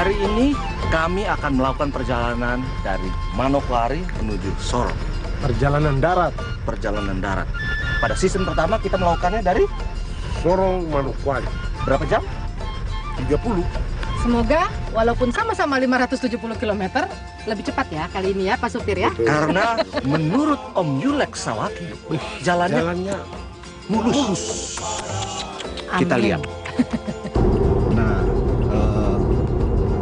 Hari ini kami akan melakukan perjalanan dari Manokwari menuju Sorong. Perjalanan darat. Perjalanan darat. Pada season pertama kita melakukannya dari Sorong Manokwari. berapa jam? 30. Semoga walaupun sama-sama 570 km, lebih cepat ya kali ini ya Pak Supir ya. Karena menurut Om Yulek Sawaki, jalannya mulus. Kita Amin. lihat. Nah,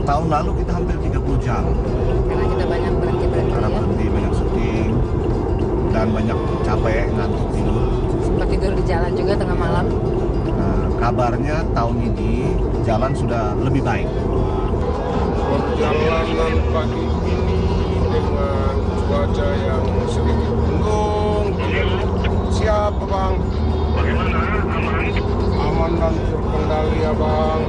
tahun lalu kita hampir 30 jam. Karena kita banyak berhenti-berhenti Karena ya. berhenti, banyak syuting, dan banyak capek, ngantuk, tidur. Sempat tidur di jalan juga tengah malam. Nah, kabarnya tahun ini jalan sudah lebih baik. Perjalanan pagi ini dengan cuaca yang sedikit mendung. Siapa bang? Bagaimana? Aman? Aman dan terkendali ya bang.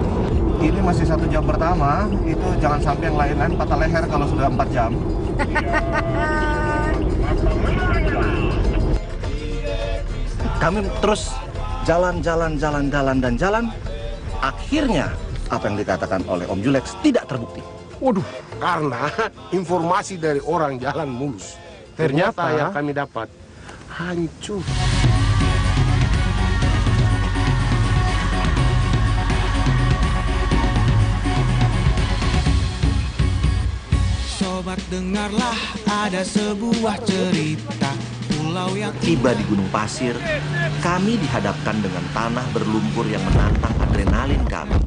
Ini masih 1 jam pertama, itu jangan sampai yang lain-lain patah leher kalau sudah 4 jam. Kami terus jalan. Akhirnya apa yang dikatakan oleh Om Julex tidak terbukti. Waduh, karena informasi dari orang jalan mulus. Ternyata yang kami dapat hancur. Sobat dengarlah, ada sebuah cerita pulau yang Tiba di Gunung Pasir, kami dihadapkan dengan tanah berlumpur yang menantang adrenalin kami.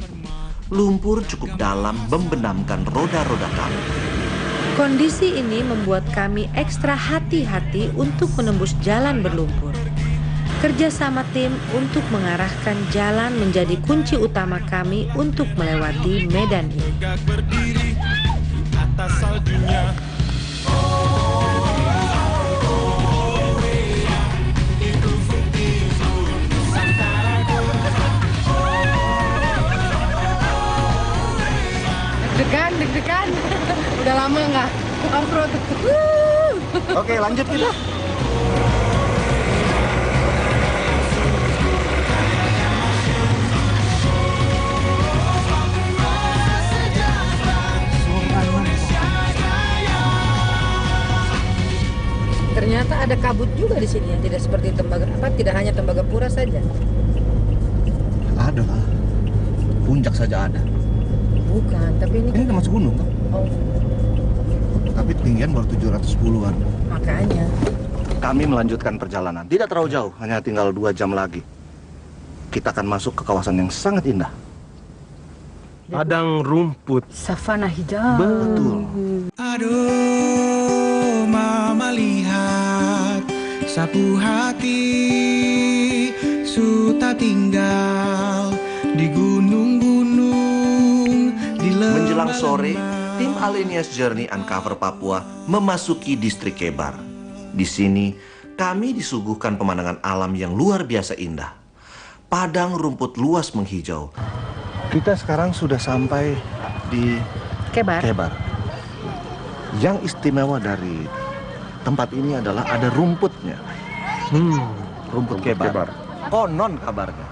Lumpur cukup dalam membenamkan roda-roda kami. Kondisi ini membuat kami ekstra hati-hati untuk menembus jalan berlumpur. Kerjasama tim untuk mengarahkan jalan menjadi kunci utama kami untuk melewati medan ini. tegak berdiri atas saljunya. Deg-degan. Udah lama nggak off-road. Oke, lanjut kita. Ternyata ada kabut juga di sini ya, tidak seperti tidak hanya Tembagapura saja. Ada lah. Puncak saja ada. Bukan, tapi ini Ini termasuk gunung kan? oh, Tapi tinggian baru 710-an. makanya. Kami melanjutkan perjalanan. Tidak terlalu jauh, hanya tinggal 2 jam lagi. Kita akan masuk ke kawasan yang sangat indah. Padang rumput. Savana hijau. Betul. Aduh, mama lihat sapu hati suta tinggal di gunung-gunung di Menjelang sore, tim Alenias Journey Uncover Papua memasuki distrik Kebar. Di sini, kami disuguhkan pemandangan alam yang luar biasa indah. Padang rumput luas menghijau. Kita sekarang sudah sampai di Kebar. Kebar. Yang istimewa dari tempat ini adalah ada rumputnya. Rumput Kebar. Konon kabarnya.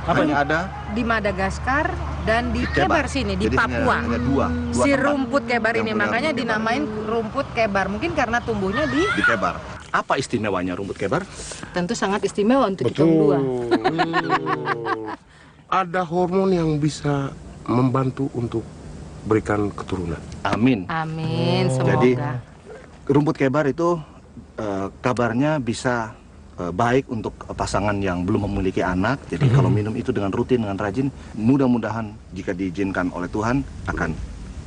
Apanya ada? Di Madagaskar dan di Kebar sini, di Jadi sini Papua. ada dua Si tempat rumput Kebar yang ini, punya makanya rumput Kebar. dinamain rumput Kebar. Mungkin karena tumbuhnya di Kebar. Apa istimewanya rumput Kebar? tentu sangat istimewa untuk kita berdua. Ada hormon yang bisa membantu untuk berikan keturunan. Amin. Amin, semoga. Jadi rumput Kebar itu kabarnya bisa baik untuk pasangan yang belum memiliki anak. Jadi kalau minum itu dengan rutin, dengan rajin, mudah-mudahan jika diizinkan oleh Tuhan akan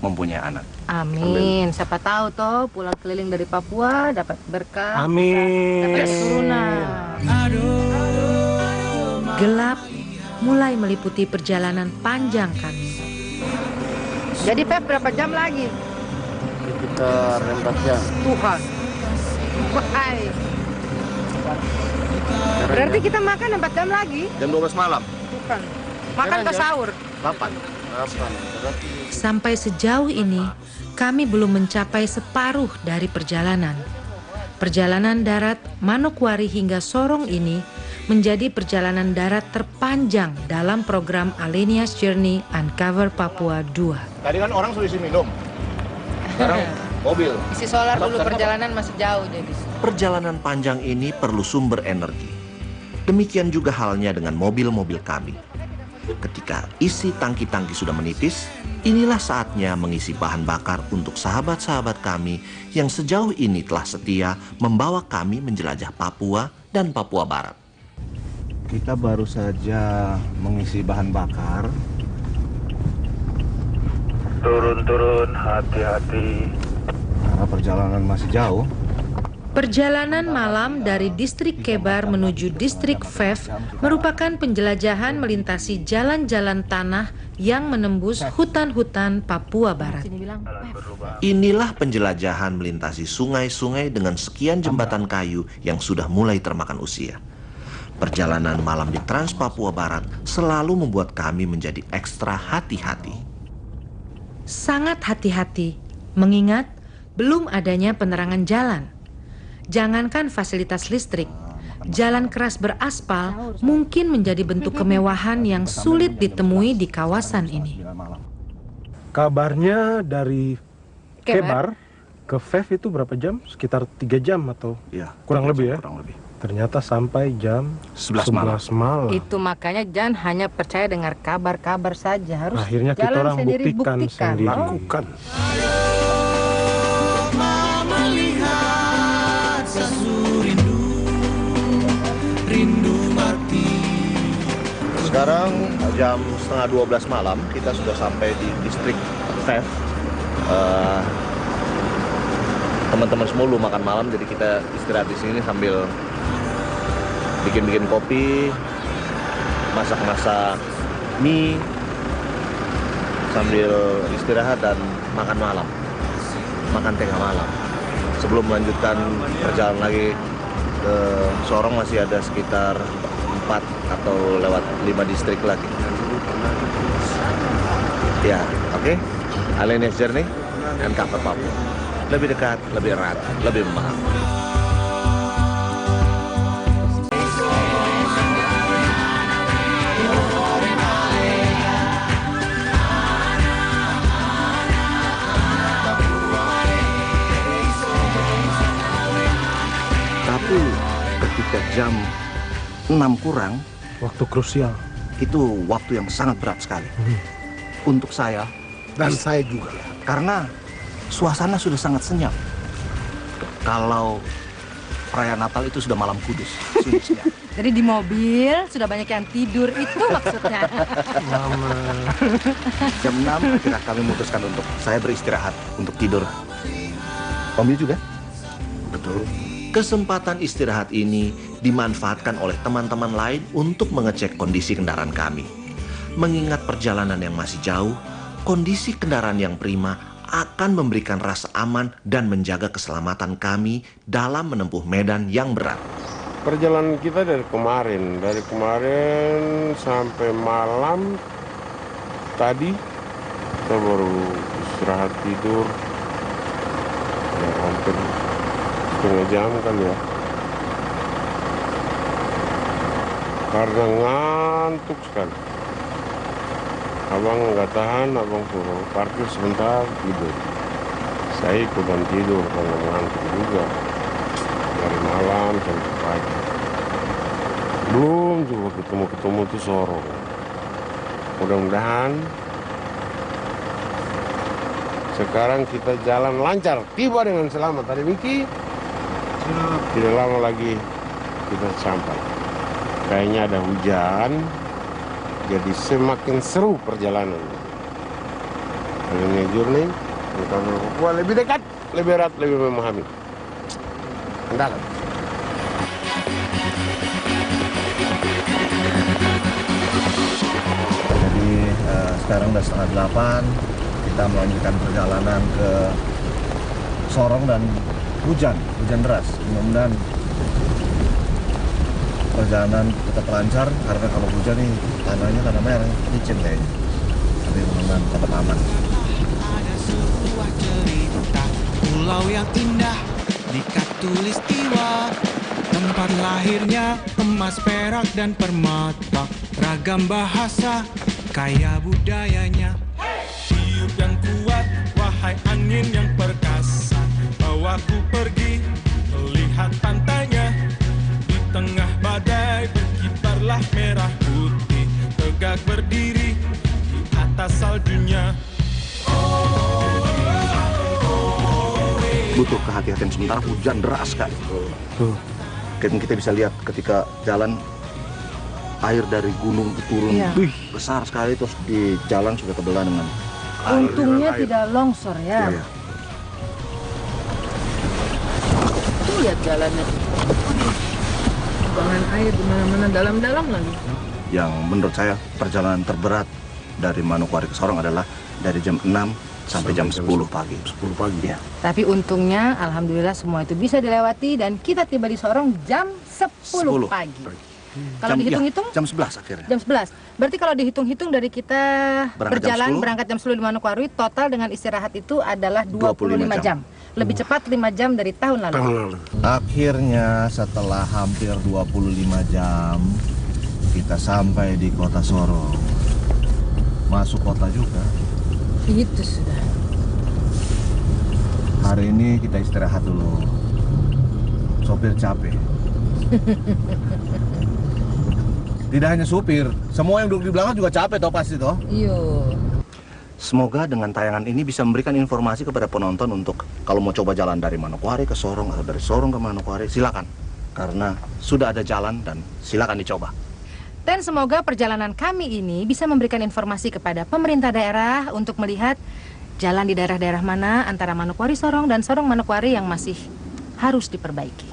mempunyai anak. Amin. Siapa tahu toh pulang keliling dari Papua dapat berkah. Amin. Dapat keturunan. Gelap mulai meliputi perjalanan panjang kami. Jadi Pep berapa jam lagi? Sekitar 14 jam. Tuhan. Wahai. Berarti kita makan 4 jam lagi? Jam 12 malam. Bukan. Makan ke sahur. 8. Sampai sejauh ini, kami belum mencapai separuh dari perjalanan. Perjalanan darat Manokwari hingga Sorong ini menjadi perjalanan darat terpanjang dalam program Alenia's Journey Uncover Papua 2. Tadi kan orang sudah isi minum. Sekarang mobil. Isi solar dulu, perjalanan masih jauh jadi. Perjalanan panjang ini perlu sumber energi. Demikian juga halnya dengan mobil-mobil kami. Ketika isi tangki-tangki sudah menipis, inilah saatnya mengisi bahan bakar untuk sahabat-sahabat kami yang sejauh ini telah setia membawa kami menjelajah Papua dan Papua Barat. Kita baru saja mengisi bahan bakar. Turun, hati-hati. Karena perjalanan masih jauh. Perjalanan malam dari distrik Kebar menuju distrik Vev merupakan penjelajahan melintasi jalan-jalan tanah yang menembus hutan-hutan Papua Barat. Inilah penjelajahan melintasi sungai-sungai dengan sekian jembatan kayu yang sudah mulai termakan usia. Perjalanan malam di Trans Papua Barat selalu membuat kami menjadi ekstra hati-hati. Sangat hati-hati, mengingat belum adanya penerangan jalan. Jangankan fasilitas listrik, jalan keras beraspal mungkin menjadi bentuk kemewahan yang sulit ditemui di kawasan ini. Kabarnya dari Kebar Kebar ke Vev itu berapa jam? Sekitar 3 jam atau Ya, kurang lebih ya? kurang lebih. Ternyata sampai jam 11 malam. Itu makanya jangan hanya percaya dengar kabar-kabar saja, harus Akhirnya kita jalan orang sendiri, buktikan sendiri. Oh. Bukan. Melihat sasu rindu mati. Sekarang jam setengah 12 malam, kita sudah sampai di distrik Vev. Teman-teman semua lu makan malam, jadi kita istirahat di sini sambil bikin-bikin kopi, masak-masak mie, sambil istirahat dan makan malam, makan tengah malam. Sebelum melanjutkan perjalanan lagi ke Sorong, masih ada sekitar 4 atau lewat 5 distrik lagi. Ya, oke. Alenia's Journey Uncover Papua. Lebih dekat, lebih erat, lebih memahami. Tapi ketika jam 6 kurang, Waktu krusial. itu waktu yang sangat berat sekali untuk saya, Dan saya juga. karena suasana sudah sangat senyap. Kalau perayaan Natal itu sudah malam kudus, sunyi-senyap. Jadi di mobil sudah banyak yang tidur, itu maksudnya. Jam 6 akhirnya kami memutuskan untuk saya beristirahat, untuk tidur. Om Yu juga? Betul. Kesempatan istirahat ini dimanfaatkan oleh teman-teman lain untuk mengecek kondisi kendaraan kami. Mengingat perjalanan yang masih jauh, kondisi kendaraan yang prima akan memberikan rasa aman dan menjaga keselamatan kami dalam menempuh medan yang berat. Perjalanan kita dari kemarin sampai malam tadi kita baru istirahat tidur ya, hampir setengah jam kan ya, karena ngantuk sekali. Abang nggak tahan, abang suruh parkir sebentar tidur. Saya ikutan tidur karena ngantuk juga dari malam sampai pagi. Belum juga ketemu tuh Sorong. Mudah-mudahan sekarang kita jalan lancar, tiba dengan selamat. Tadi Miki, tidak lama lagi kita sampai. Kayaknya ada hujan, jadi semakin seru perjalanan. Alenia's Journey Uncover Papua lebih dekat, lebih erat, lebih memahami. Hendak. Jadi sekarang udah setengah 8, kita melanjutkan perjalanan ke Sorong dan hujan deras. Mudah-mudahan perjalanan tetap lancar, karena kalau hujan nih tanah merah, licin kayaknya. Tapi mudah-mudahan tetap aman. Ada sebuah cerita pulau yang indah di Katulistiwa. tempat lahirnya emas, perak, dan permata. Ragam bahasa, kaya budayanya. Tiup yang kuat, wahai angin yang perkasa, bawaku pergi melihat pantainya. Di tengah badai berkibarlah merah putih, tegak berdiri di atas saljunya. Butuh kehati-hatian sementara, hujan deras Kak. Kita bisa lihat ketika jalan, air dari gunung turun, Iya. besar sekali, terus di jalan sudah terbelah dengan Untungnya tidak longsor ya. Iya. Tuh lihat jalannya. Buangan air di mana-mana, dalam-dalam lagi. Yang menurut saya perjalanan terberat dari Manokwari ke Sorong adalah dari jam 6 sampai jam 10 pagi. 10 pagi. Ya. Tapi untungnya alhamdulillah semua itu bisa dilewati dan kita tiba di Sorong jam 10 pagi. Kalau dihitung-hitung jam 11 akhirnya. jam 11. Berarti kalau dihitung-hitung dari kita berangkat jam 10 di Manokwari, total dengan istirahat itu adalah 25 jam. Lebih cepat 5 jam dari tahun lalu. Akhirnya setelah hampir 25 jam kita sampai di kota Sorong. Masuk kota juga. Itu sudah. Hari ini kita istirahat dulu. Sopir capek. Tidak hanya supir, semua yang duduk di belakang juga capek toh pasti toh. Iya. Semoga dengan tayangan ini bisa memberikan informasi kepada penonton untuk kalau mau coba jalan dari Manokwari ke Sorong atau dari Sorong ke Manokwari, silakan. Karena sudah ada jalan dan silakan dicoba. Dan semoga perjalanan kami ini bisa memberikan informasi kepada pemerintah daerah untuk melihat jalan di daerah-daerah mana antara Manokwari Sorong dan Sorong Manokwari yang masih harus diperbaiki.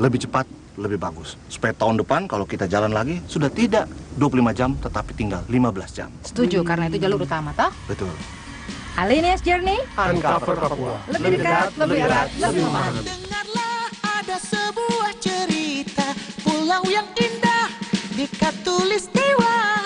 Lebih cepat, lebih bagus. Supaya tahun depan kalau kita jalan lagi sudah tidak 25 jam tetapi tinggal 15 jam. Setuju, karena itu jalur utama toh. Betul. Alinias Journey, Uncover Papua. lebih dekat, lebih erat, lebih memahami. Dengarlah, ada sebuah cerita pulau yang indah di Katulistiwa,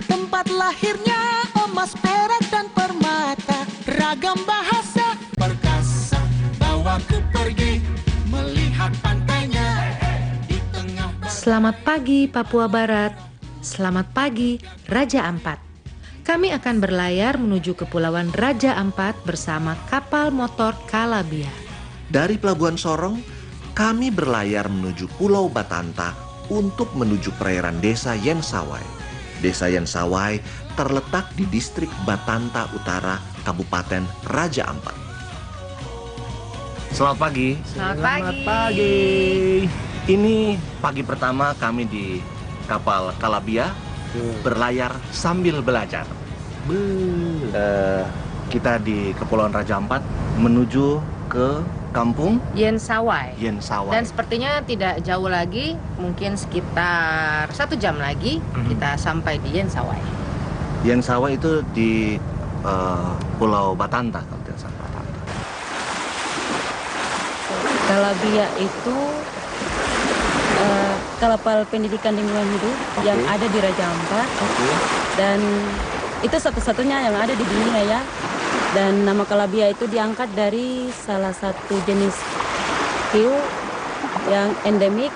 tempat lahirnya emas, perak, dan permata. Ragam bahasa perkasa, bawaku pergi melihat pantainya di tengah. Selamat pagi Papua Barat, selamat pagi Raja Ampat. Kami akan berlayar menuju Kepulauan Raja Ampat bersama kapal motor Calabia. Dari Pelabuhan Sorong, kami berlayar menuju Pulau Batanta untuk menuju perairan desa Yensawai. Desa Yensawai terletak di distrik Batanta Utara, Kabupaten Raja Ampat. Selamat pagi. Selamat pagi. Ini pagi pertama kami di kapal Calabia berlayar sambil belajar. Kita di Kepulauan Raja Ampat menuju ke kampung Yensawai. Yensawai. Dan sepertinya tidak jauh lagi, mungkin sekitar 1 jam lagi kita sampai di Yensawai. Yensawai itu di Pulau Batanta kalau tidak salah. Batanta. Calabia itu kapal pendidikan lingkungan hidup yang ada di Raja Ampat, dan itu satu-satunya yang ada di dunia ya. Dan nama Calabia itu diangkat dari salah satu jenis hiu yang endemik,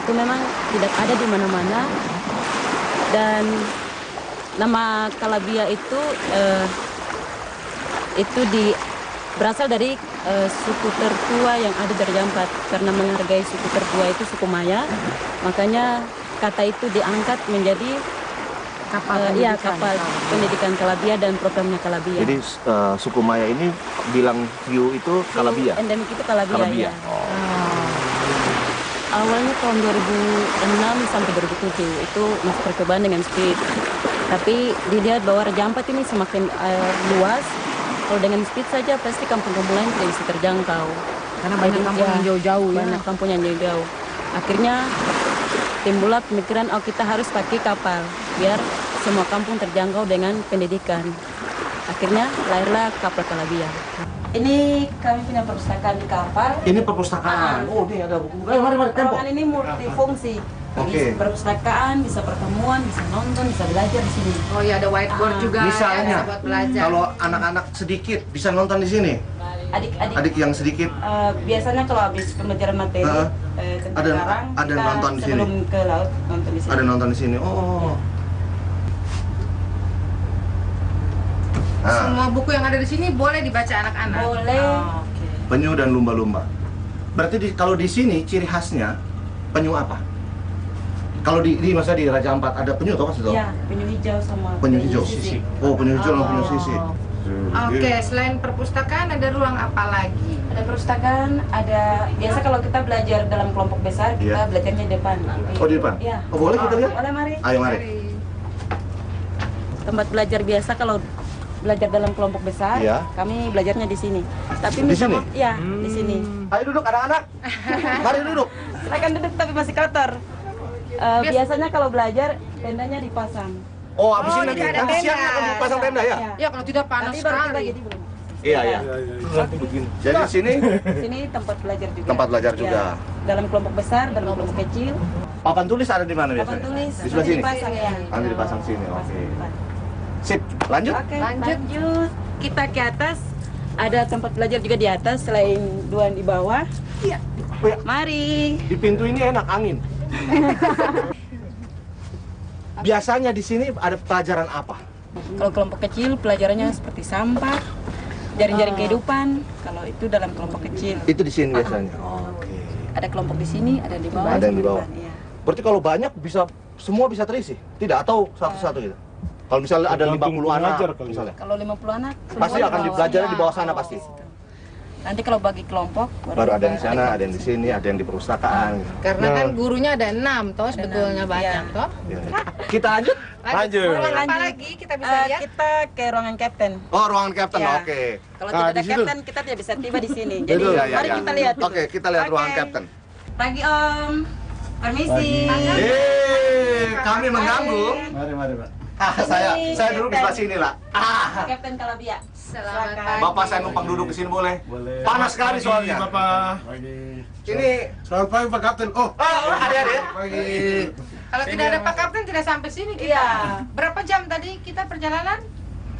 itu memang tidak ada di mana-mana. Dan nama Calabia itu berasal dari suku tertua yang ada di Raja Ampat. Karena menghargai suku tertua itu suku Maya, makanya kata itu diangkat menjadi kapal pendidikan Calabia dan programnya Calabia. Jadi suku Maya ini bilang hiu itu Calabia. Endemik itu Calabia. Ya. Awalnya tahun 2006 sampai 2007 itu masih percobaan dengan speed. Tapi dilihat bahwa Raja Ampat ini semakin luas. Kalau dengan speed saja pasti kampung-kampung lain tidak bisa terjangkau. Karena banyak kampung yang jauh-jauh ya. Banyak kampung yang jauh-jauh. Akhirnya timbullah pemikiran, kita harus pakai kapal biar semua kampung terjangkau dengan pendidikan. Akhirnya lahirlah kapal Calabia. Ini kami punya perpustakaan di kapal. Ini perpustakaan. Oh, ini ada buku. Mari tempo. Ruangan ini multifungsi. Oke. Bisa perpustakaan, bisa pertemuan, bisa nonton, bisa belajar di sini. Oh ya, ada whiteboard juga. Misalnya, ya, buat belajar. kalau anak-anak sedikit bisa nonton di sini. Adik-adik Adik yang sedikit biasanya kalau habis pembelajaran materi tentang ada- karang, ada kita nonton di sini? sebelum ke laut nonton di sini. ada nonton di sini. Oh. Nah, Semua buku yang ada di sini boleh dibaca anak-anak. Boleh. Oh, oke. penyu dan lumba-lumba. Berarti kalau di sini ciri khasnya penyu apa? Kalau di masa di Raja Ampat ada penyu atau apa sih? Iya, penyu hijau sama Penyu hijau. sisik. Oh, penyu hijau sama penyu Oh. sisik. Oke, selain perpustakaan ada ruang apa lagi? Ada perpustakaan, ada biasa kalau kita belajar dalam kelompok besar kita Iya. belajarnya di depan. Oh, di depan? Iya. Oh, boleh kita lihat? Boleh, mari. Ayo mari. Tempat belajar biasa kalau belajar dalam kelompok besar, Iya. kami belajarnya di sini. Tapi Di sini? Iya, di sini. Ayo duduk anak-anak. Mari duduk. Silakan duduk tapi masih kotor. Biasanya kalau belajar tendanya dipasang. Oh, habis ini jadi ada nanti tenda. siangnya akan dipasang tenda ya? Iya. Ya kalau tidak panas Nanti baru kita sekali. jadi belum. Iya, iya. Jadi di sini Sini tempat belajar juga. Tempat belajar juga. Iya. Dalam kelompok besar, dalam kelompok kecil. papan tulis ada di mana biasanya? Papan tulis Di sebelah nanti sini. dipasang ya. Nanti dipasang sini. Pasang Oke. depan. Sip, lanjut. Oke, Lanjut. lanjut. Kita ke atas. Ada tempat belajar juga di atas selain dua di bawah. Iya. Oh, ya. Mari. Di pintu ini enak angin. Biasanya di sini ada pelajaran apa? Kalau kelompok kecil pelajarannya seperti sampah, jaring-jaring kehidupan. Kalau itu dalam kelompok kecil. Itu di sini biasanya. Ada kelompok di sini, ada di bawah. Ada yang di bawah. Iya. Berarti kalau banyak semua bisa terisi? Tidak atau satu-satu gitu? Kalau misalnya ada 50 anak misalnya. Kalau 50 anak semua Pasti akan dipelajari di bawah sana pasti. Nanti kalau bagi kelompok Baru ada yang di sana, ada yang di sini, ada yang di perpustakaan. Karena kan gurunya ada 6, toh sebetulnya banyak, Iya. toh. Ya. Kita lanjut? Lanjut. Ruang apa Lanjut. lagi kita bisa lihat? Kita ke ruangan kapten. Oh, ruangan kapten. Ya. Oke. Kalau Ah, tidak di ada situ. kapten, kita tidak bisa tiba di sini. Jadi Betul. Ya, ya, mari ya. kita lihat. Oke, kita lihat Oke. ruangan kapten. Pagi Om. Permisi. Kami mengganggu. Mari, Pak. Saya duduk di sebelah sini lah. Kapten Kalabia. Selamat Silakan. pagi. Bapak saya numpang duduk di sini boleh? Boleh. Panas sekali soalnya. Bapak. Ini Selamat pagi Pak Kapten. Oh, adik-adik. pagi. Kalau tidak ada Pak Kapten tidak sampai sini kita. Iya. Berapa jam tadi kita perjalanan?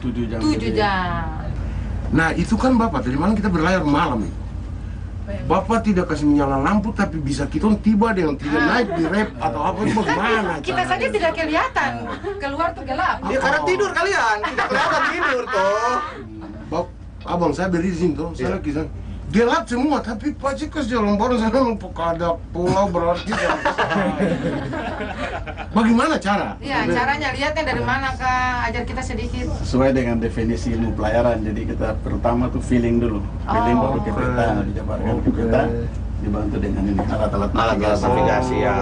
7 jam. 7 jam. Nah, itu kan Bapak, tadi malam kita berlayar malam nih. Bapak tidak kasih menyala lampu tapi bisa kita tiba dengan tidak naik di rep atau apa itu bagaimana? Kita saja tidak kelihatan. Keluar tuh gelap. Ya karena tidur kalian, tidak kelihatan tidur toh. Abang saya beri di sini tuh, saya lagi sana. Gelap semua, tapi Pak Cikas jalan bareng sana numpuk ada pulau berarti. Bagaimana cara? Iya, caranya lihatnya dari mana Kak? Ajar kita sedikit. Sesuai dengan definisi ilmu pelayaran, jadi kita pertama tuh feeling dulu. Feeling Oh. baru ke peta, dijabarkan ke peta, dibantu dengan ini alat-alat Alat-alat navigasi ya.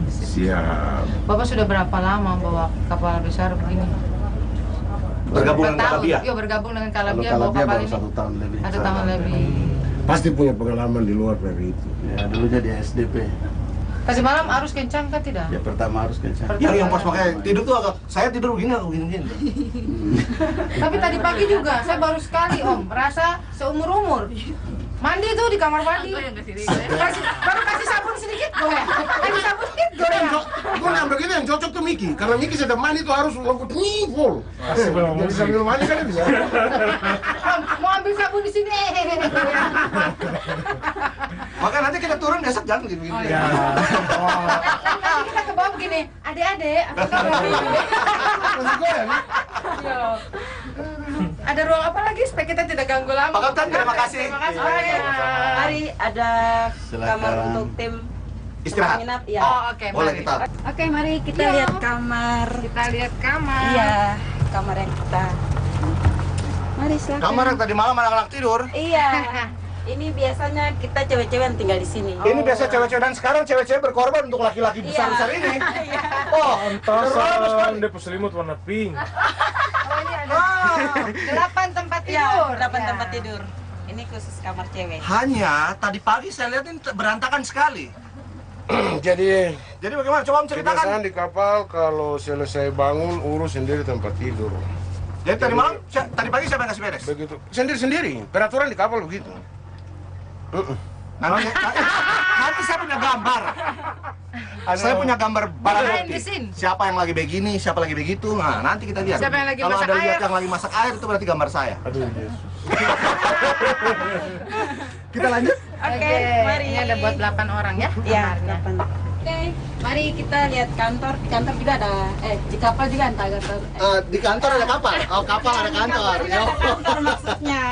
Siap. Bapak sudah berapa lama bawa kapal besar begini? Bergabung dengan Bertahun. Kalabia. Iya, bergabung dengan Kalau Kalabia bawa Kalabia kapal baru ini. 1 tahun lebih. 1 tahun lebih. Pasti punya pengalaman di luar dari itu. Ya, dulu jadi SDP. Tadi malam arus kencang kan tidak? Ya pertama harus kencang. Yang pas pakai tidur tuh agak saya tidur begini begini. Tapi tadi pagi juga saya baru sekali Om merasa seumur-umur. Mandi tuh di kamar mandi. Baru kasih sabun sedikit goyang. Kasih sabun sedikit goyang. Gue yang begitu yang cocok tuh Miki, karena Miki sedang mandi tuh harus lembut nih full. Jadi sambil mandi kan bisa. Om, mau ambil sabun di sini. Maka nanti kita turun besok jangan begini. Oh, iya. Nanti kita ke bawah begini, adik-adik, apa kabar? Masih goyang. Iya. Ada ruang apa lagi supaya kita tidak ganggu lama? Pak Kapten, terima kasih. Terima kasih. Mari ada Silakan. kamar untuk tim Istirahat. penginap. Ya. Oh, oke, Boleh mari. kita. Oke, mari kita Iya. lihat kamar. Kita lihat kamar. Iya, kamar yang kita. Mari silakan. Kamar yang tadi malam anak-anak tidur. Iya. Ini biasanya kita cewek-cewek yang tinggal di sini. Ini biasa cewek-cewek dan sekarang cewek-cewek berkorban untuk laki-laki besar-besar ini. Oh, Pantasan dia selimut warna pink. Oh, ini ada 8 tempat Iya, tidur. 8 Ya. tempat tidur. Ini khusus kamar cewek. hanya tadi pagi saya lihat ini berantakan sekali. Jadi Jadi bagaimana? Coba Om ceritakan. kebiasaan di kapal kalau selesai bangun urus sendiri tempat tidur. Jadi tadi malam, tadi pagi siapa yang kasih beres? Begitu. Sendiri-sendiri. Peraturan di kapal begitu. Nanti saya punya gambar. Saya punya gambar barang Behind the bukti. scene. Siapa yang lagi begini, siapa lagi begitu. Nah, nanti kita lihat. Siapa yang lagi Kalau masak ada lihat air. yang lagi masak air itu berarti gambar saya. Aduh Yesus. Kita lanjut. Oke, mari. Ini ada buat 8 orang ya? Ya, kamarnya. 8. Oke, mari kita lihat kantor. Di kantor juga ada, di kapal juga ada kantor. Di kantor ada kapal. Oh, kapal ada kantor. Juga ada kantor maksudnya.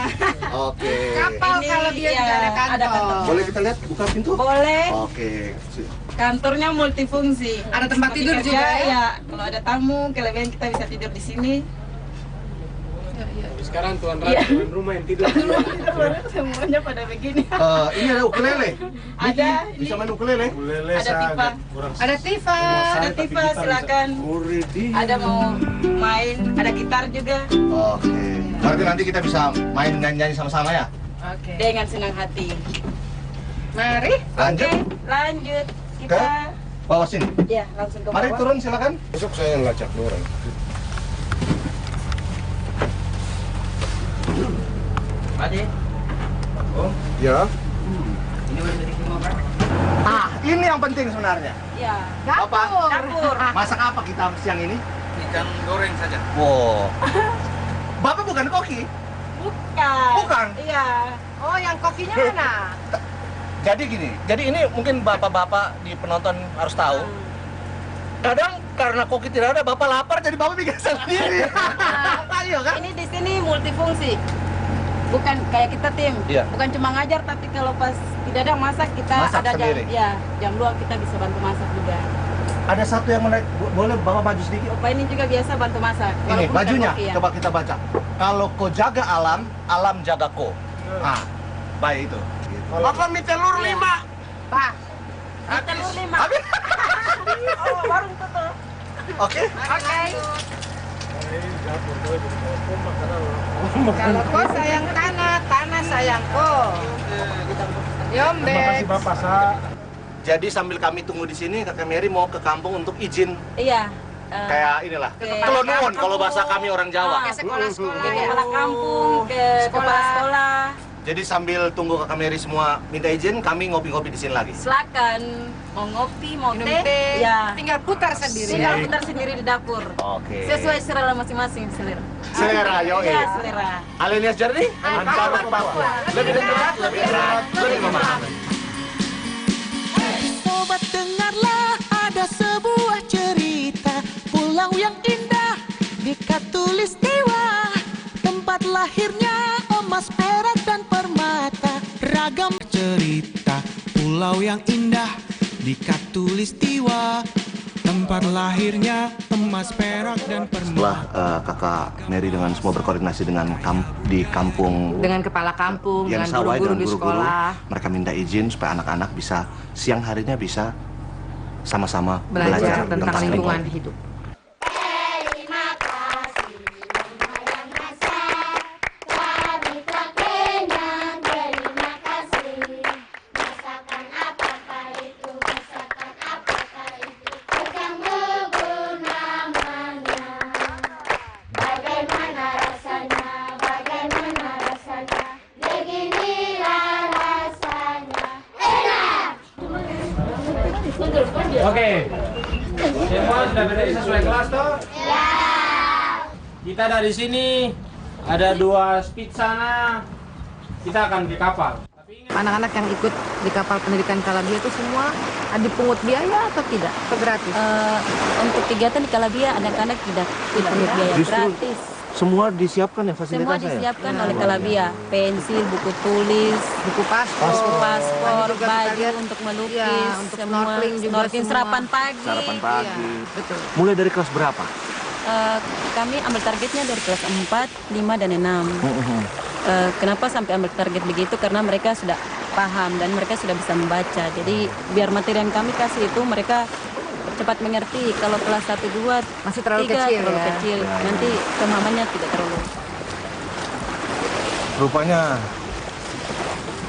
Oke. Kapal Ini, kalau dia iya, juga ada ada kantor. kantor. Boleh kita lihat buka pintu? Boleh. Oke. Kantornya multifungsi. Ada tempat Seperti tidur kerja, juga ya? Ya, kalau ada tamu, kelebihan kita bisa tidur di sini. Sekarang tuan Iya. tuan rumah yang tidur. Semuanya pada begini. Ini ada ukulele. Ada, Bisa main ukulele? Ada Tifa. Ada Tifa. Ada Tifa, silakan. Ada mau main, ada gitar juga. Oke. Berarti nanti kita bisa main nyanyi sama-sama ya? Oke. Dengan senang hati. Mari. Lanjut. Oke, lanjut. Kita Bawah sini. ya langsung ke Mari bawah. turun silakan. Besok saya yang lacak dorong. Ya. Ini yang penting sebenarnya. Ya. Dapur. Dapur. Masak apa kita siang ini? Ikan goreng saja. Wow. Bapak bukan koki. Bukan. Bukan? Iya. Oh, yang kokinya mana? Jadi gini, jadi ini mungkin bapak-bapak di penonton harus tahu. Kadang karena koki tidak ada, bapak lapar jadi bapak bikin sendiri. Ayo kan? Ini di sini multifungsi. Bukan kayak kita tim. Iya. Bukan cuma ngajar tapi kalau pas tidak ada masak kita Masak ada sendiri. jam 2 kita bisa bantu masak juga. Ada satu yang menarik, boleh bapak maju sedikit? Bapak ini juga biasa bantu masak. Ini walaupun bukan bajunya, koki, ya. coba kita baca. Kalau kau jaga alam, alam jaga kau. Ah, baik itu. Bapak mie telur 5. Pak. Telur 5. Oh, baru tutup. Oke. Oke. Kalau kau sayang tanah, tanah sayang kau. Yombe. Terima kasih Bapak Sa. Jadi sambil kami tunggu di sini, Kakak Mary mau ke kampung untuk izin Iya. kayak inilah. Ke Kelonuan kalau bahasa kami orang Jawa. Ke sekolah-sekolah. ke kepala kampung, ke kepala sekolah. Jadi sambil tunggu Kakak Mary semua minta izin, kami ngopi-ngopi di sini lagi. Silakan mau ngopi, mau Minum teh. teh. Ya. Tinggal putar sendiri. Tinggal putar sendiri di dapur. Oke. Sesuai selera masing-masing selera. Selera, yoi. Iya, selera. Alinias Journey, Antar Papua. Lebih dekat, lebih erat, lebih memahami. Sobat dengarlah, ada sebuah cerita pulau yang indah di Katulistiwa, tempat lahirnya emas, perak dan permata. Ragam cerita pulau yang indah di Katulistiwa, tempat lahirnya emas, perak dan Setelah permata. Kakak Mary dengan semua berkoordinasi dengan di kampung Dengan kepala kampung, yang dengan Sawai, guru-guru dengan di guru-guru, sekolah. mereka minta izin supaya anak-anak bisa siang harinya bisa sama-sama Belajar tentang lingkungan hidup. Oke. Semua sudah berdiri sesuai kelas toh? Ya. Kita dari sini ada 2 speed sana. Kita akan di kapal. Anak-anak yang ikut di kapal pendidikan Kalabia itu semua dipungut biaya atau tidak? Atau gratis? Untuk kegiatan di Kalabia anak-anak tidak pungut biaya, Justru gratis. semua disiapkan ya Semua fasilitasnya ya? disiapkan oleh Kalabia, pensil, buku tulis, Buku paspor, buku paspor, Tadi juga kita baju lihat, untuk melukis, ya, untuk semua, snorkeling juga snorkeling, semua. sarapan pagi. Sarapan pagi. Iya, betul. Mulai dari kelas berapa? Kami ambil targetnya dari kelas 4, 5, dan 6. Kenapa sampai ambil target begitu? Karena mereka sudah paham dan mereka sudah bisa membaca. Jadi biar materi yang kami kasih itu mereka cepat mengerti. Kalau kelas 1, 2, Masih terlalu 3, kecil terlalu ya? kecil. Nanti pemahamannya tidak terlalu. Rupanya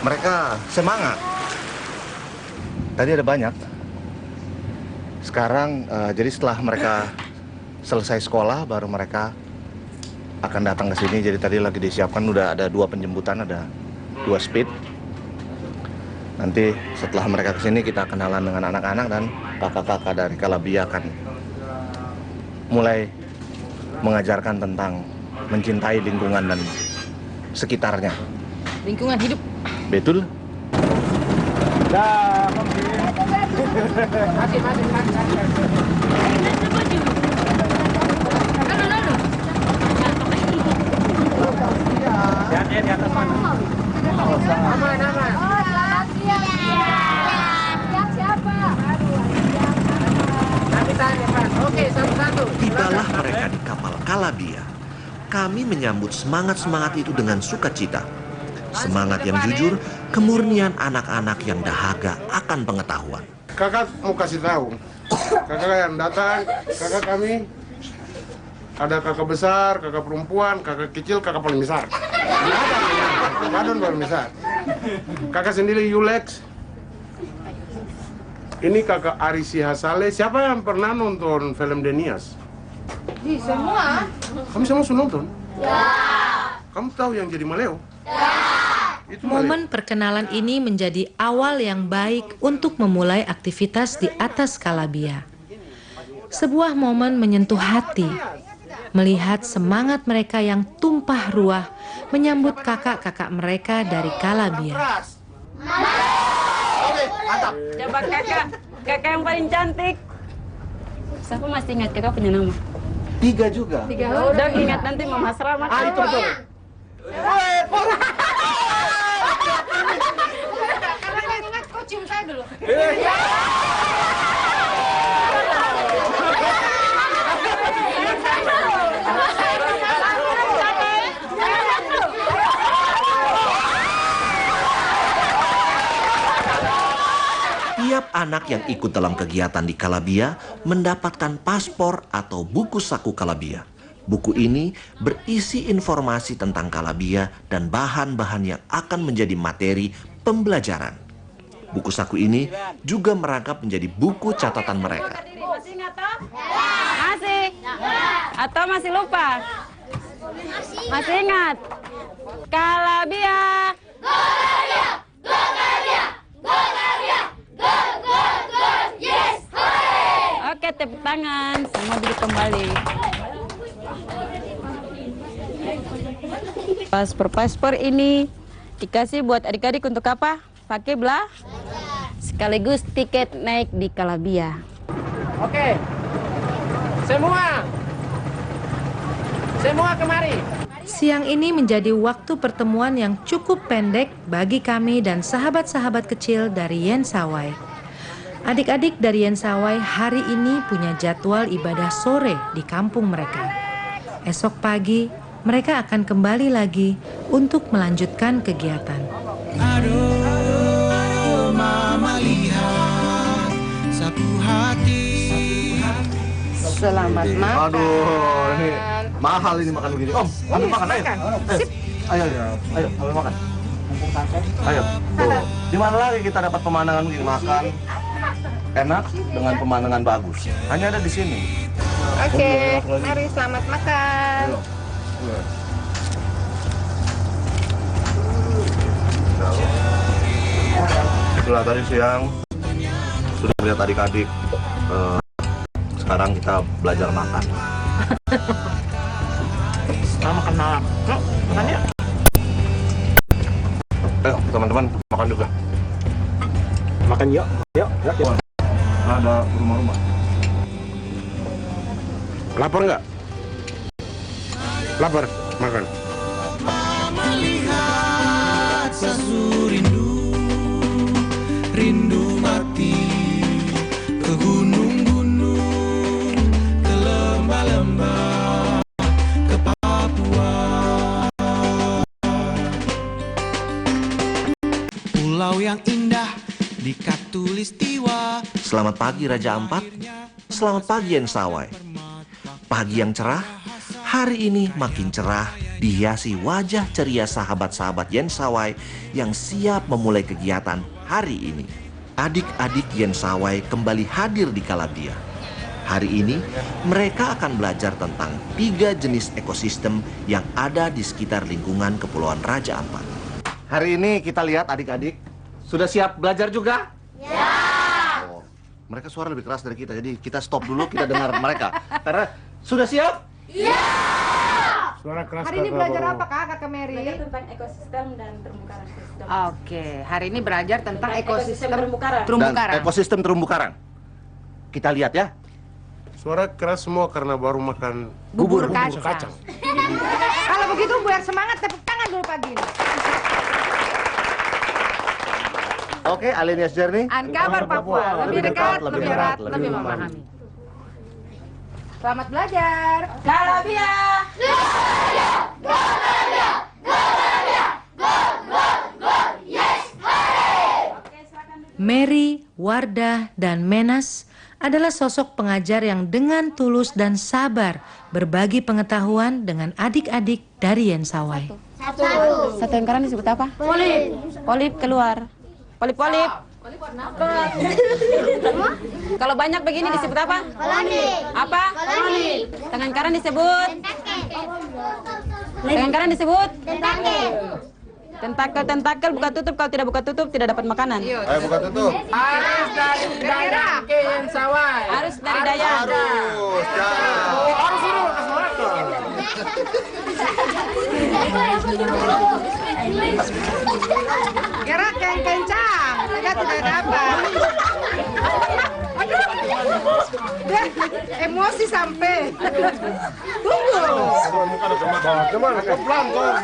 mereka semangat. Tadi ada banyak. Sekarang jadi setelah mereka selesai sekolah baru mereka akan datang ke sini. Jadi tadi lagi disiapkan udah ada 2 penjemputan, ada 2 speed. Nanti setelah mereka ke sini kita kenalan dengan anak-anak dan kakak-kakak dari Kalabia akan mulai mengajarkan tentang mencintai lingkungan dan sekitarnya. Lingkungan hidup. Betul. Dah, masih. Di atas mana? Aman. Siapa? Nanti tanya, Pak. Oke, satu-satu. Tibalah mereka di kapal Calabia. Kami menyambut semangat-semangat itu dengan sukacita. Semangat yang jujur, kemurnian anak-anak yang dahaga akan pengetahuan. Kakak mau kasih tahu. Kakak yang datang, kakak kami ada kakak besar, kakak perempuan, kakak kecil, kakak paling besar. Kadon paling besar. Kakak sendiri Yulex. Ini kakak Arisi Hasale. Siapa yang pernah nonton film Denias? Di semua. Kamu semua sudah nonton? Ya. Kamu tahu yang jadi Maleo? Ya. Itu Maleo. Momen perkenalan ini menjadi awal yang baik untuk memulai aktivitas di atas Calabia. Sebuah momen menyentuh hati, melihat semangat mereka yang tumpah ruah menyambut kakak-kakak mereka dari Calabia. Coba kakak yang paling cantik. Siapa masih ingat kakak punya nama? 3 juga. Udah ingat nanti Mama Selamat. Itu betul. Karena ingat kau cium saya dulu. Tiap anak yang ikut dalam kegiatan di Calabia mendapatkan paspor atau buku saku Calabia. Buku ini berisi informasi tentang Calabia dan bahan-bahan yang akan menjadi materi pembelajaran. Buku saku ini juga merangkap menjadi buku catatan mereka. Masih ingat toh? Masih? Atau masih lupa? Masih ingat? Calabia. Oke, tepuk tangan. Semua duduk kembali. Paspor ini dikasih buat adik-adik untuk apa? Pakai belah? Sekaligus tiket naik di Calabia. Oke. Semua kemari. Siang ini menjadi waktu pertemuan yang cukup pendek bagi kami dan sahabat-sahabat kecil dari Yensawai. Adik-adik dari Yensawai hari ini punya jadwal ibadah sore di kampung mereka. Esok pagi mereka akan kembali lagi untuk melanjutkan kegiatan. Aduh, mama lihat sapu hati. Selamat makan. Aduh, ini mahal ini makan begini. Om, ambil makan, ayo. Ayo, ambil makan. Ayo, tuh. Di mana lagi kita dapat pemandangan begini? Makan enak dengan pemandangan bagus. Hanya ada di sini. Oke, mari selamat makan. Itulah tadi siang sudah lihat adik-adik. Sekarang kita belajar makan. Kita makan malam. Yuk, makan yuk. Ayo teman-teman makan juga. Makan yuk. Yuk. Ada rumah-rumah. Lapar nggak? Lapar, makan. Mama lihat sesu rindu mati ke gunung-gunung, ke lembah-lembah, ke Papua. Pulau yang indah di Katulistiwa. Selamat pagi Raja Ampat. Selamat pagi Yensawai. Pagi yang cerah, hari ini makin cerah dihiasi wajah ceria sahabat-sahabat Yensawai yang siap memulai kegiatan hari ini. Adik-adik Yensawai kembali hadir di Calabia. Hari ini mereka akan belajar tentang 3 jenis ekosistem yang ada di sekitar lingkungan Kepulauan Raja Ampat. Hari ini kita lihat adik-adik sudah siap belajar juga? Ya. Oh, mereka suara lebih keras dari kita, jadi kita stop dulu, kita dengar mereka. Karena sudah siap? Ya. Suara keras. Hari ini belajar apa Kakak Mary? Belajar tentang ekosistem dan terumbu karang. Oke, hari ini belajar tentang ekosistem terumbu karang. terumbu Dan karang. ekosistem terumbu karang. Kita lihat ya. Suara keras semua karena baru makan Bubur kacang. Kalau begitu biar semangat, tepuk tangan dulu pagi ini. Oke, Alenia's Journey. Uncover Papua, lebih dekat, lebih erat, lebih memahami. Selamat belajar. Galabia. Mary, Wardah, dan Menas adalah sosok pengajar yang dengan tulus dan sabar berbagi pengetahuan dengan adik-adik dari Yensawai. Satu yang karang disebut apa? Polip. Polip keluar. Polip. Kalau banyak begini disebut apa? Koloni. Apa? Koloni. Tangan kanan disebut? Tangan kanan disebut? Tentakel buka tutup, kalau tidak buka tutup tidak dapat makanan. Ayo buka tutup. Harus dari Dayak ke Yensawai. Harus dari Dayak. Harus suruh ke Soraka. Gerak yang kencang, tidak dapat. Aduh, emosi sampai. Tunggu. Cuman pelan kok.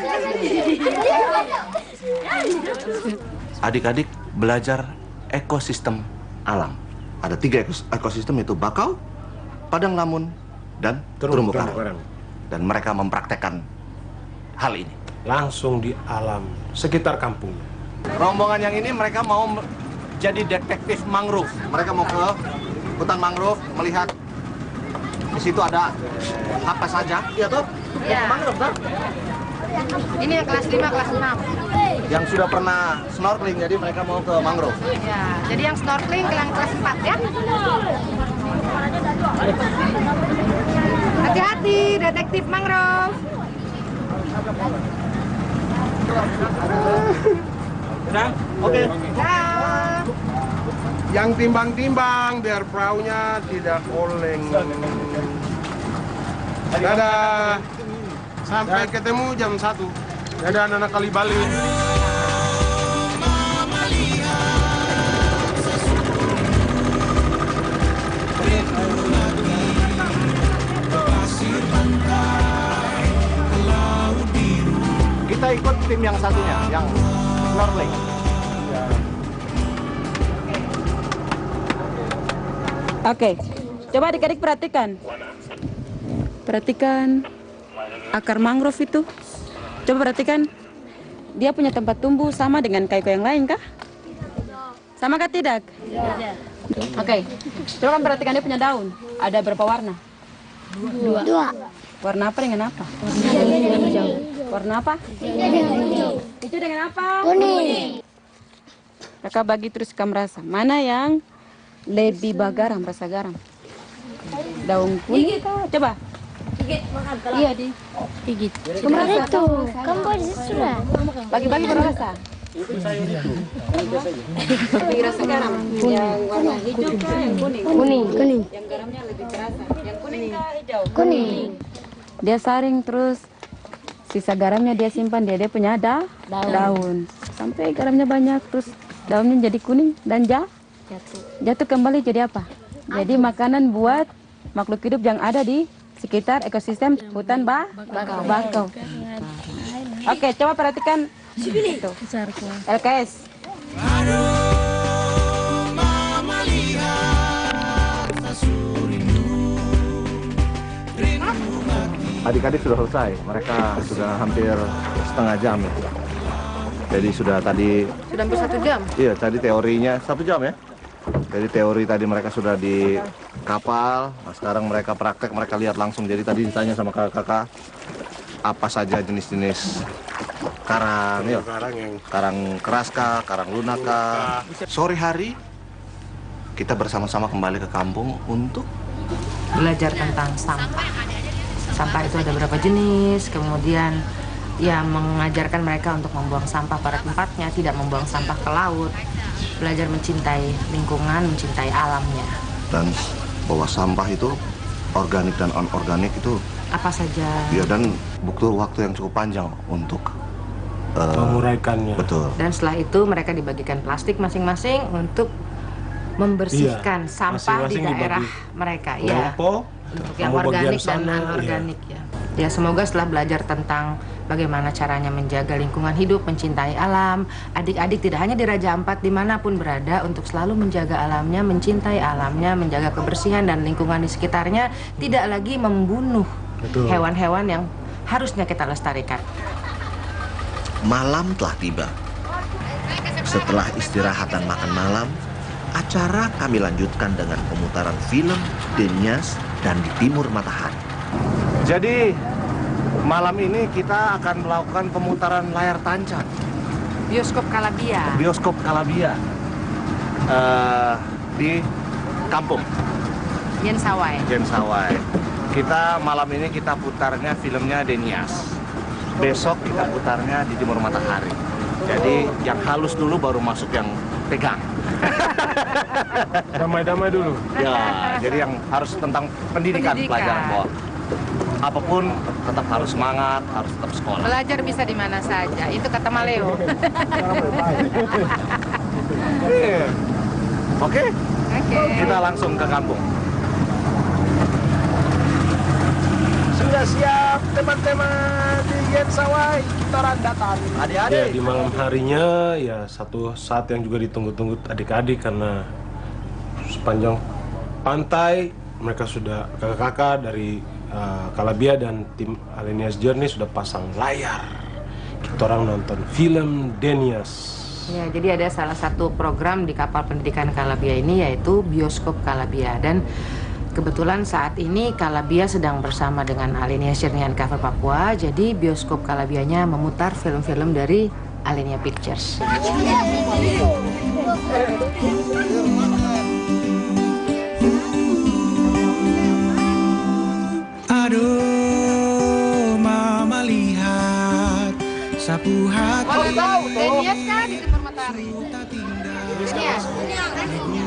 Adik-adik belajar ekosistem alam. Ada 3 ekosistem, itu bakau, padang lamun, dan terumbu karang. Dan mereka mempraktekkan hal ini. Langsung di alam sekitar kampungnya. Rombongan yang ini mereka mau jadi detektif mangrove. Mereka mau ke hutan mangrove melihat di situ ada apa saja. Iya toh? Ya. Mangrove toh? Ini yang kelas 5, kelas 6. Yang sudah pernah snorkeling, jadi mereka mau ke mangrove. Ya, jadi yang snorkeling ke yang kelas 4 ya. Hati-hati, detektif mangrove. Oke. Dah. Yang timbang-timbang biar perahunya tidak oleng. Dadah. Sampai ketemu jam 1. Dadah anak-anak kali balik. Kita ikut tim yang satunya, yang snorkeling. Oke, coba adik-adik perhatikan. Perhatikan akar mangrove itu. Coba perhatikan, dia punya tempat tumbuh sama dengan kayu-kayu yang lain kah? Sama kah tidak? Tidak. Oke, coba kan perhatikan dia punya daun. Ada berapa warna? Dua. Warna apa dengan apa? Warna apa? Hijau dengan apa? Kuning. Kakak bagi terus kamu rasa. Mana yang lebih garam, rasa garam? Daun kuning kah? Coba. Iya, digigit. Kamu rasa? Itu, kamu di situ sudah. Bagi-bagi berasa. Lebih rasa garam. Yang warna hijau kah? Yang kuning? Kuning. Yang garamnya lebih terasa. Yang kuning kah? Hijau? Kuning. Dia saring terus sisa garamnya dia simpan, dia punya daun. Sampai garamnya banyak, terus daunnya jadi kuning dan jatuh kembali jadi apa? Jadi makanan buat makhluk hidup yang ada di sekitar ekosistem hutan bakau. Oke, coba perhatikan itu. LKS. Adik-adik sudah selesai, mereka sudah hampir setengah jam. Jadi sudah tadi... Sudah hampir 1 jam. Iya, tadi teorinya 1 jam ya. Jadi teori tadi mereka sudah di kapal, nah sekarang mereka praktek, mereka lihat langsung. Jadi tadi ditanya sama kakak-kakak, apa saja jenis-jenis karang, ya. Karang keras kah, karang lunak kah. Sore hari, kita bersama-sama kembali ke kampung untuk Belajar tentang sampah. Sampah itu ada berapa jenis, kemudian ya mengajarkan mereka untuk membuang sampah pada tempatnya, tidak membuang sampah ke laut. Belajar mencintai lingkungan, mencintai alamnya. dan bahwa sampah itu organik dan anorganik itu Apa saja? Ya, dan butuh waktu yang cukup panjang untuk menguraikannya. Betul. Dan setelah itu mereka dibagikan plastik masing-masing untuk membersihkan sampah di masing-masing daerah dibagi mereka. Ya, kelompok, untuk yang kamu bagian organik dan sana, anorganik ya. Ya, semoga setelah belajar tentang bagaimana caranya menjaga lingkungan hidup, mencintai alam, adik-adik tidak hanya di Raja Ampat dimanapun berada untuk selalu menjaga alamnya, mencintai alamnya, menjaga kebersihan dan lingkungan di sekitarnya, tidak lagi membunuh hewan-hewan yang harusnya kita lestarikan. Malam telah tiba. Setelah istirahat dan makan malam, acara kami lanjutkan dengan pemutaran film Denias dan Di Timur Matahari. Jadi malam ini kita akan melakukan pemutaran layar tancap. Bioskop Calabia. Bioskop Calabia di kampung Jensawai. Jensawai. Kita malam ini kita putarnya filmnya Denias. Besok kita putarnya Di Timur Matahari. Jadi yang halus dulu baru masuk yang tegang. Damai-damai dulu. Ya, jadi yang harus tentang pendidikan. Pelajaran bahwa apapun tetap harus semangat, harus tetap sekolah. Belajar bisa di mana saja, itu kata Maleo. Oke, kita langsung ke kampung. Sudah siap teman-teman di Jensawai, kita orang datang. Adik-adik. Ya, di malam harinya ya satu saat yang juga ditunggu-tunggu adik-adik karena sepanjang pantai mereka sudah kakak-kakak dari Calabia dan tim Alenias Journey sudah pasang layar. Kita orang nonton film Denias. Ya, jadi ada salah satu program di kapal pendidikan Calabia ini yaitu Bioskop Calabia, dan kebetulan saat ini Calabia sedang bersama dengan Alenia Journey Uncover Papua. Jadi Bioskop Calabianya memutar film-film dari Alenia Pictures. Aduh, mama lihat sapu hati. Denias kan di Timur Matahari. Denias.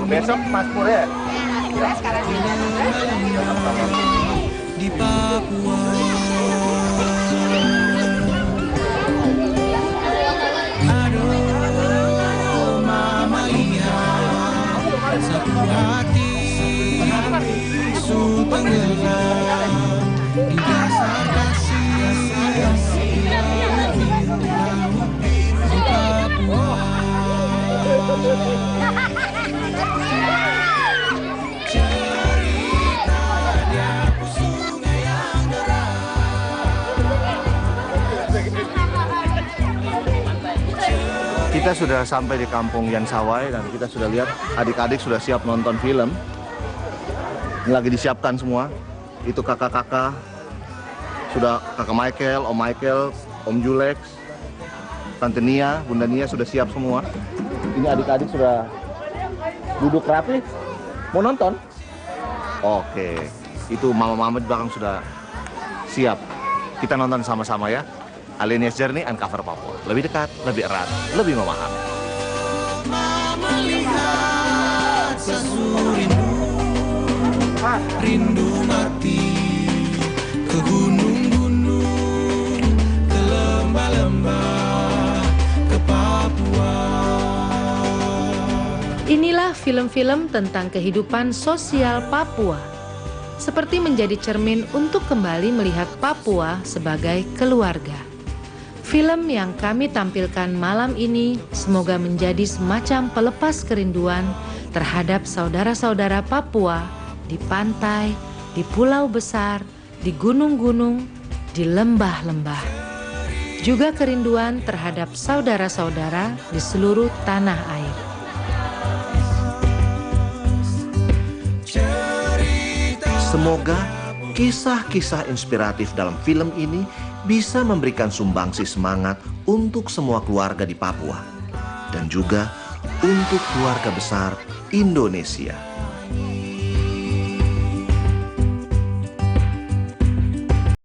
Besok Mas Pur ya? Sekarang Di Papua. Aduh, mama lihat sapu hati su tenggelam di dasar kasih di Papua. Kita sudah sampai di kampung Jensawai dan kita sudah lihat adik-adik sudah siap nonton film. Ini lagi disiapkan semua. Itu kakak-kakak, sudah kakak Michael, Om Julex, Tante Nia, Bunda Nia sudah siap semua. Ini adik-adik sudah duduk rapi, mau nonton? Oke, itu mama-mama di belakang sudah siap. Kita nonton sama-sama ya. Alenias Journey Uncover Papua. Lebih dekat, lebih erat, lebih memahami. Mama lihat rindu mati ke gunung-gunung, ke lembah-lembah, ke Papua. Inilah film-film tentang kehidupan sosial Papua. Seperti menjadi cermin untuk kembali melihat Papua sebagai keluarga. Film yang kami tampilkan malam ini semoga menjadi semacam pelepas kerinduan terhadap saudara-saudara Papua di pantai, di pulau besar, di gunung-gunung, di lembah-lembah. Juga kerinduan terhadap saudara-saudara di seluruh tanah air. Semoga kisah-kisah inspiratif dalam film ini bisa memberikan sumbangsi semangat untuk semua keluarga di Papua dan juga untuk keluarga besar Indonesia.